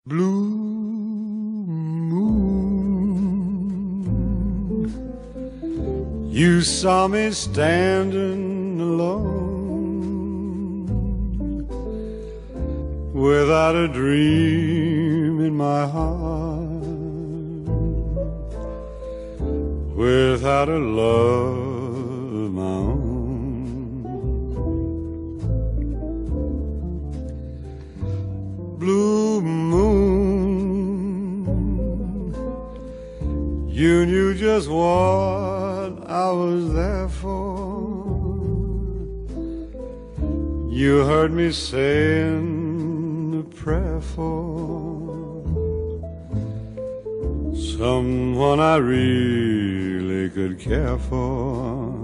Blue moon, you saw me standing alone, without a dream in my heart, without a love of my own. Blue moon, you knew just what I was there for. You heard me saying a prayer for someone I really could care for.